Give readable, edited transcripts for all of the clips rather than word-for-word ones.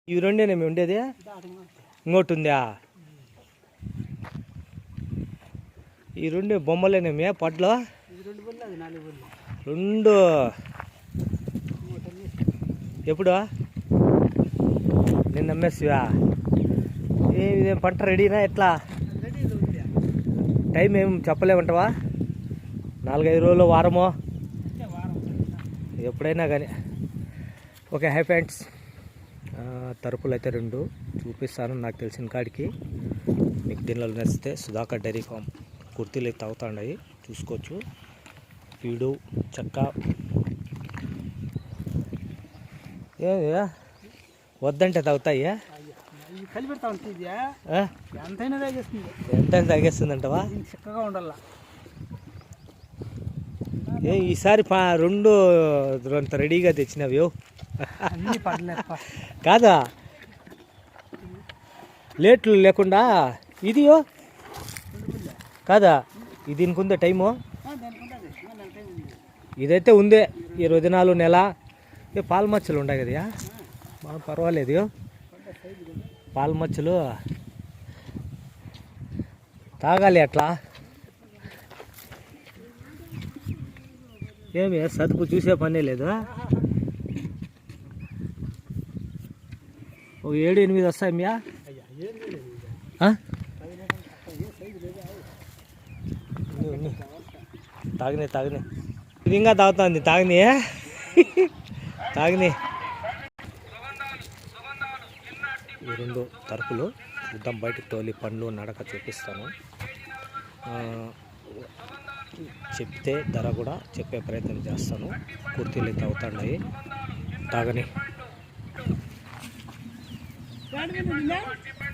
ఇవి రెండేనేమి ఉండేది, ఇంకోటి ఉందా? ఈ రెండు బొమ్మలేనేమి పట్లో రెండు. ఎప్పుడు నేను నమ్మేసివా? ఇదేం పంట రెడీనా ఎట్లా? టైం ఏం చెప్పలేమంటావా? 4-5 రోజులు, వారమో, ఎప్పుడైనా కానీ. ఓకే, హై ఫ్రెండ్స్, తరుపులు అయితే 2 చూపిస్తాను నాకు తెలిసిన కాడికి. మీకు దీనిలో నచ్చితే సుధాకర్ డైరీ ఫామ్ కుర్తీలు అయితే అవుతాయి, చూసుకోవచ్చు. ఫీడు చెక్క వద్దంటే తాగుతాయి, ఎంతైనా తాగేస్తుందంటవా? చక్కగా ఉండాల. ఈసారి 2 అంత రెడీగా తెచ్చినవి కాదా? లేట్లు లేకుండా ఇది కాదా? ఇది దీనికి ఉందా టైము? ఇదైతే ఉందే 20 దినాలు, నెల. పాల మచ్చలు ఉన్నాయి కదా, బాగా పర్వాలేదు. పాల మచ్చలు తాగాలి అట్లా. ఏమి సదుపు చూసే పనే లేదు. ఒక 7-8 వస్తాయి మియా. తాగినాయి ఇది ఇంకా తాగుతుంది. తాగిని ఈ 2 తరుపులు చూద్దాం. బయటకు తోలి పండ్లు నడక చూపిస్తాను. చెప్తే ధర కూడా చెప్పే ప్రయత్నం చేస్తాను. కుర్తీలు అయితే అవుతాయి. తాగని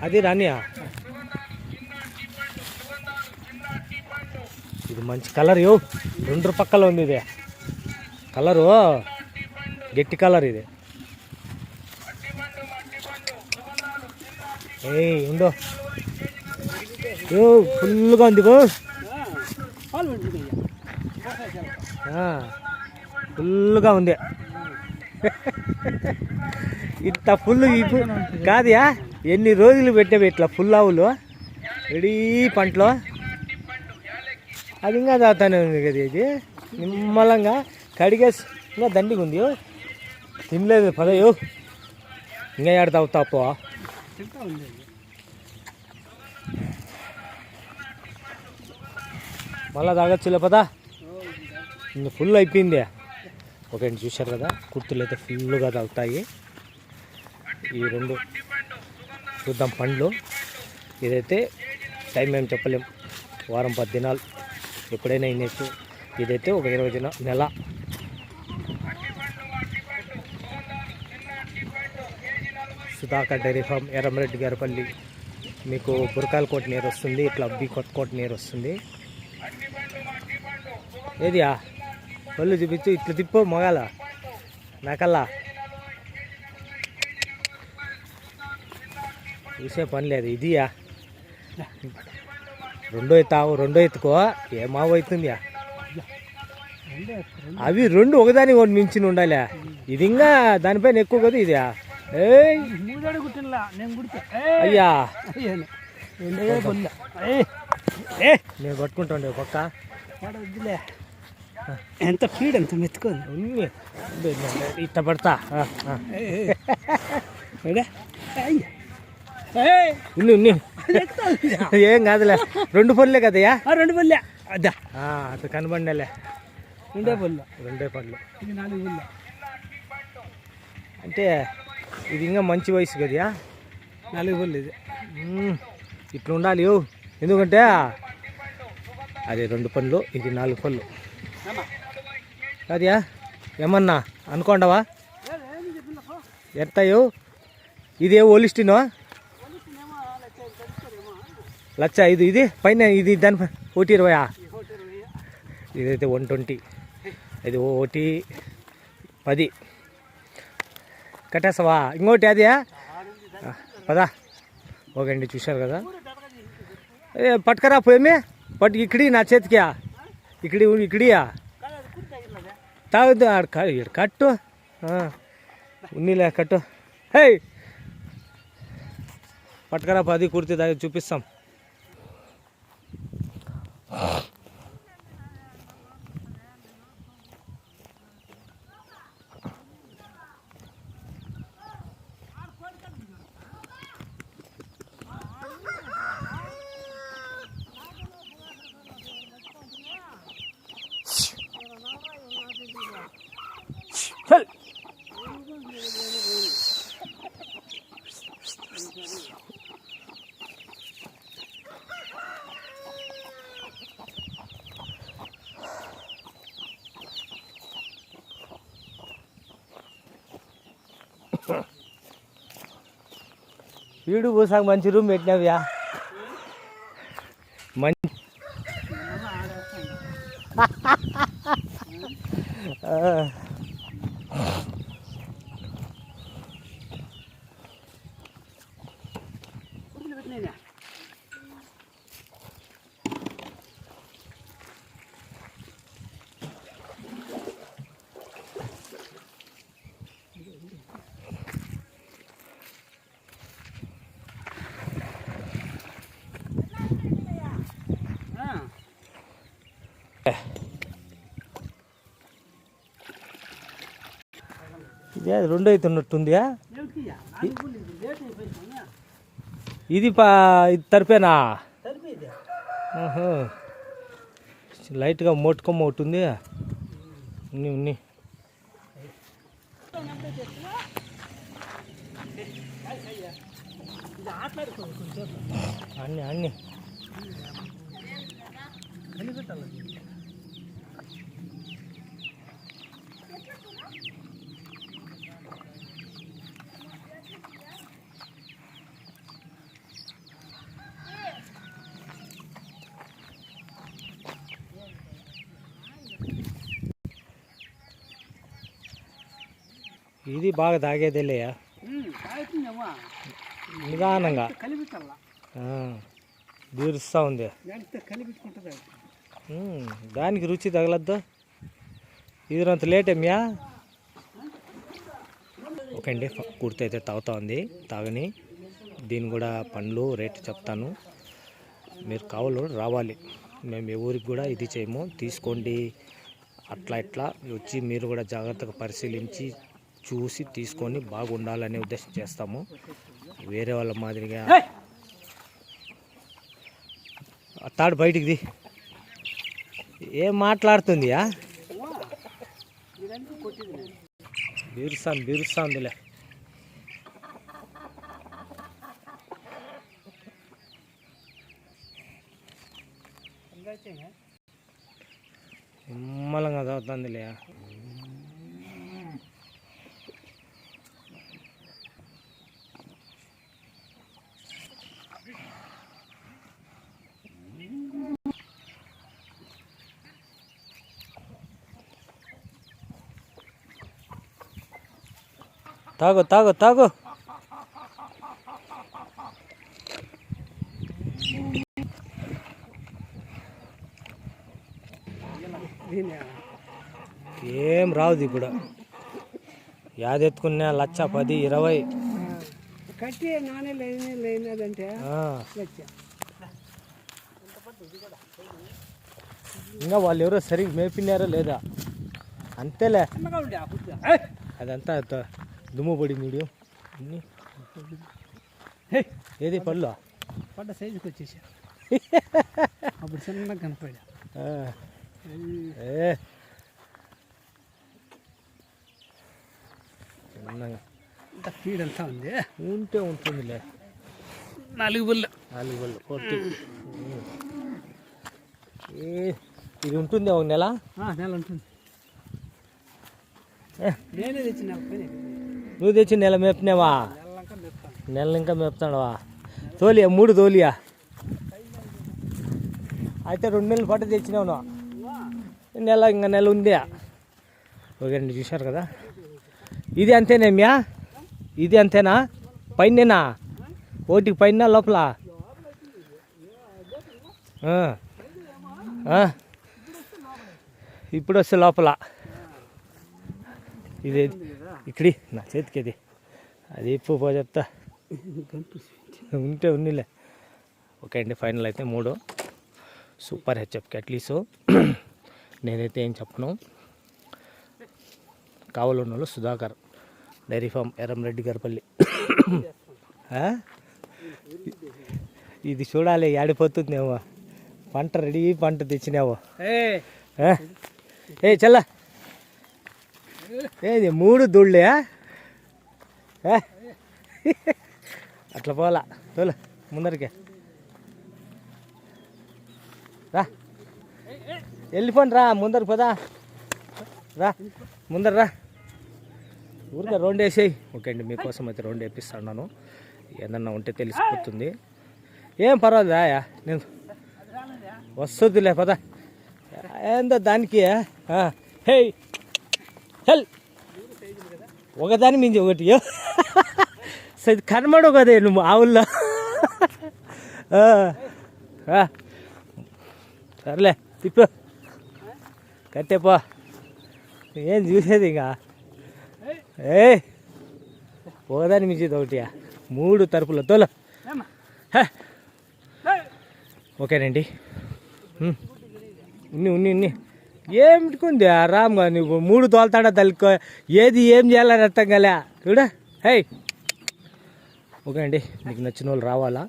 అది రానియా. ఇది మంచి కలర్ 2 పక్కల ఉంది. ఇది కలరు గట్టి కలర్. ఇది ఉందో ఫుల్గా ఉంది, ఫుల్గా ఉంది. ఇంత ఫుల్ కాదుయా, ఎన్ని రోజులు పెట్టావు ఇట్లా ఫుల్ ఆవులు రెడీ పంటలో? అది ఇంకా తాగుతానే ఉంది కదా. ఇది నిమ్మలంగా కడిగేసి ఇంకా దండిగా ఉంది. తినలేదు పదయో, ఇంకా ఏడ తాగుతాపో. మళ్ళా తాగొచ్చులే పదా, ఇంకా ఫుల్ అయిపోయింది. ఓకే అండి, చూశారు కదా, కుర్తులు అయితే ఫుల్గా తాగుతాయి. ఈ 2 చూద్దాం పండ్లు. ఇదైతే టైం ఏం చెప్పలేం, వారం 10 దినాలు ఎప్పుడైనా ఇనేచ్చు. ఇదైతే ఒక 20 దినాల నెల. Sudhakar dairy farm, Erramareddy Garipalli. మీకు బురకాల కోట నీరు వస్తుంది, ఇట్లా అబ్బి కొత్త కోట నీరు వస్తుంది. ఏదియా పళ్ళు చూపించు, ఇట్లా తిప్పు మొగాల నాకల్లా. చూసే పని లేదు. ఇదియా 2 ఎత్తావు, 2 ఎత్తుకో, ఏమావు అవుతుందియా. అవి 2 ఒకదాని ఒకటి మించి ఉండాలి. ఇది ఇంకా దానిపైన ఎక్కువ కదా. ఇదియా అయ్యా, నేను పట్టుకుంటాండే పక్క. ఎంత ఫీడ్ ఎంత మెత్తుకుంది, ఇట్ట పడతా. ఏం కాదులే, 2 పళ్ళే కదయా. 2 పళ్ళే అదా, అది కనబండలే. 2 పళ్ళు, 2 పళ్ళు. ఇది 4 పళ్ళు. అంటే ఇది ఇంకా మంచి వయసు కదయా. 4 పళ్ళు. ఇది ఇట్లా ఉండాలి, ఎందుకంటే అది 2 పళ్ళు, ఇది 4 పళ్ళు. అదియా ఏమన్నా అనుకోండవా? ఎత్తాయో ఇదే ఓలిస్టినో 1,05,000. ఇది పైన ఇది దాని 1,20,000. ఇదైతే 120. ఇది 1,10 కట్టేస్తావా? ఇంకోటి అదే పదా. ఓకే అండి, చూశారు కదా. పట్టుకరా పోయేమే, పట్టు ఇక్కడి నా చేతికి, ఇక్కడియా తాగుద్దు. కట్టు ఉన్నీలే, కట్టు. హే పట్టుకరా 10 కుర్తి దాకా చూపిస్తాం. చల్ వీడు పూసాక మంచి రూమ్ పెట్టినావ్యా. మంచి ఇదే 2 అవుతున్నట్టుందియా. ఇది ఇది తరిపేనా? లైట్గా మోటుకొమ్మ ఒకటి ఉంది. ఉన్ని అన్ని అన్ని ఇది బాగా తాగేదేలేయా, నిదానంగా బీరుస్తూ ఉంది. దానికి రుచి తగలద్దు. ఇది అంత లేట్ ఏమ్యా. ఓకే అండి, కుర్తి అయితే తాగుతూ ఉంది. తాగని దీని కూడా పండ్లు రేటు చెప్తాను, మీరు కావాలి రావాలి. మేము ఏ ఊరికి కూడా ఇది చేయము, తీసుకోండి. అట్లా ఇట్లా వచ్చి మీరు కూడా జాగ్రత్తగా పరిశీలించి చూసి తీసుకొని బాగుండాలనే ఉద్దేశం చేస్తాము. వేరే వాళ్ళ మాదిరిగా తాడు బయటికి ఏం మాట్లాడుతుందియా. బీరుస్తాందిలే. నిమ్మలంగా చదువుతుందిలే. తాగు తాగు తాగు. ఏం రావుది ఇప్పుడు. యాదెత్తుకున్నా 1,00,000 10 20 కట్టి నానే లేదంటే ఇంకా వాళ్ళు ఎవరో సరిగ్గా మేపినారో లేదా అంతేలే. అదంతా దుమ్ము పడి మీడియం ఏది పళ్ళు పడ్డ సైజుకి వచ్చేసా. అప్పుడు చిన్నగా కనపడా. ఫీడ్ అంతా ఉంది, ఉంటుందిలే. 4 బళ్ళు కొట్టి ఇది ఉంటుంది. ఒక నెల ఉంటుంది. నేనే తెచ్చిన. నువ్వు తెచ్చి నెల మేపినావా? నెల ఇంకా మేపుతాడవా? తోలియా 3 తోలియా? అయితే 2 నెలలు పట్టు తెచ్చినావు నువ్వు. ఇంకా నెల ఉంది. ఓకే అండి, చూశారు కదా. ఇది అంతేనేమ్యా? ఇది అంతేనా? పైనేనా? ఓటికి పైన లోపల? ఇప్పుడు వస్తే లోపల ఇది ఇక్కడి నా చేతికి అది అది ఇప్పు చెప్తా. ఉంటే ఉన్నిలే. ఓకే అండి, ఫైనల్ అయితే 3 సూపర్ హెచ్ఎఫ్ క్యాట్లీసు. నేనైతే ఏం చెప్పను. కావలున్నోళ్ళు సుధాకర్ డైరీ ఫామ్, ఎర్రంరెడ్డి గారిపల్లి. ఇది చూడాలి ఆడిపోతుందేమో. పంట రెడీ, పంట తెచ్చినావో. ఏ చల్ల, ఏది 3 దూళ్ళే అట్లా పోలా. తోల ముందరికి రా, వెళ్ళిపోండి రా, ముందరికి పదా రా, ముందర రా, ఊరికే 2 వేసేయి. ఓకే అండి, మీకోసం అయితే 2 వేపిస్తున్నాను. ఏదన్నా ఉంటే తెలిసిపోతుంది. ఏం పర్వాలేదా, నేను వస్తుందిలే పదా. ఏందో దానికి హే హెల్ ఒకదాని మించి ఒకటి కనబడు కదే నువ్వు ఆవుల్లో. సర్లే తిప్పు, కట్టేపో, ఏం చూసేది ఇంకా. ఏ ఒకదాని మించేది ఒకటి, 3 తరపుల తోల. ఓకేనండి, ఉన్ని ఏమిటికుంది ఆరామ్గా. నువ్వు 3 తోలుతాడా తల్లికో, ఏది ఏం చేయాలని అర్థం కాలే చూడ. హే ఓకే అండి, మీకు నచ్చిన వాళ్ళు రావాలా.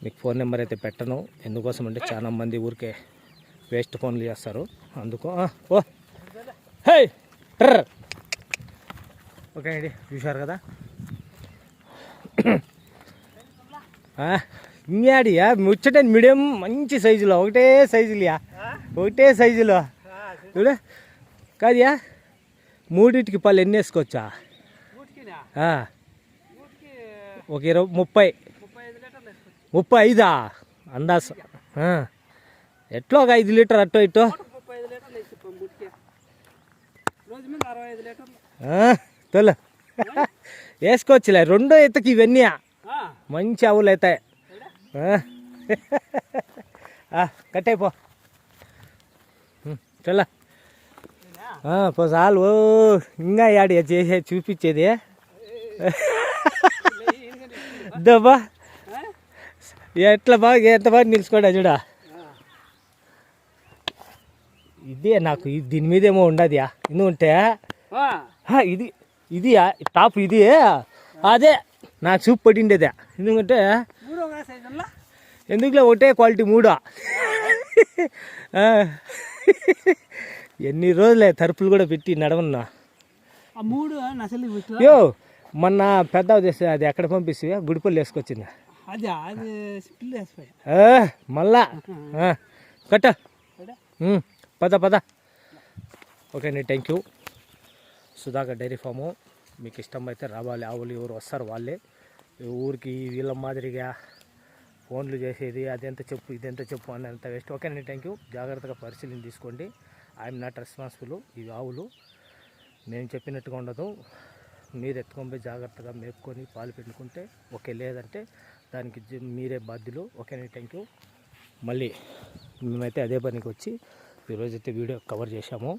మీకు ఫోన్ నెంబర్ అయితే పెట్టను, ఎందుకోసం అంటే చాలా మంది ఊరికే వేస్ట్ ఫోన్లు చేస్తారు, అందుకో. ఓ హే ట్రర్. ఓకే అండి, చూశారు కదా. ఇంకేడియా ముచ్చట మీడియం మంచి సైజులో, ఒకటే సైజులో చూడ. కాదయా 3టికి పళ్ళు ఎన్ని వేసుకోవచ్చా? ఒక 35 అందాస. ఎట్లా ఒక 5 లీటర్ అట్టో ఇట్టో తోల వేసుకోవచ్చులే. 2 ఎత్తకి ఇవన్నీ మంచి ఆవులు అవుతాయి. కట్టేపో చల్ల పో చాలు. ఇంకా యాడి చేసే చూపించేది దబ్బా. ఎంత బాగా నిలుచుకోడా చూడ. ఇదే నాకు దీని మీద ఏమో ఉండదు. ఎందుకంటే ఇది టాప్, ఇది అదే నాకు చూపు పడిండేదే. ఎందుకంటే ఎందుకులే ఒకటే క్వాలిటీ 3. ఎన్ని రోజులే తరుపులు కూడా పెట్టి నడవన్నా. యో మొన్న పెద్ద చేస్తే అది ఎక్కడ పంపిస్తే గుడిపల్లి వేసుకొచ్చింది. మళ్ళా కట్ట పద. ఓకే అండి, thank you. Sudhakar dairy farm. మీకు ఇష్టం అయితే రావాలి. ఆవులు ఎవరు వస్తారు వాళ్ళే. ఊరికి వీళ్ళ మాదిరిగా ఫోన్లు చేసేది అదెంత చెప్పు ఇదెంత చెప్పు అన్నంత వేస్ట్. ఓకేనండి, థ్యాంక్ యూ. జాగ్రత్తగా పరిశీలన తీసుకోండి. I'm not responsible. ఇవి ఆవులు నేను చెప్పినట్టుగా ఉండదు. మీరు ఎత్తుకొని పోయి జాగ్రత్తగా మేపుకొని పాలు పెట్టుకుంటే ఓకే, లేదంటే దానికి మీరే బాధ్యులు. ఓకేనండి, థ్యాంక్ యూ. మళ్ళీ మేమైతే అదే పనికి వచ్చి ఈరోజైతే వీడియో కవర్ చేశాము.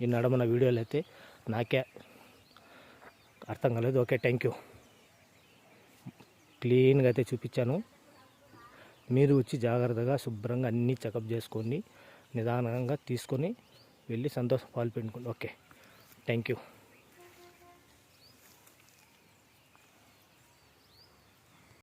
ఈ నడమన వీడియోలు అయితే నాకే అర్థం కాలేదు. Okay, thank you. క్లీన్గా అయితే చూపించాను. మీరు వచ్చి జాగ్రత్తగా శుభ్రంగా అన్నీ చెకప్ చేసుకొని నిదానంగా తీసుకొని వెళ్ళి సంతోషం పాలు పెట్టుకోండి. Okay, thank you.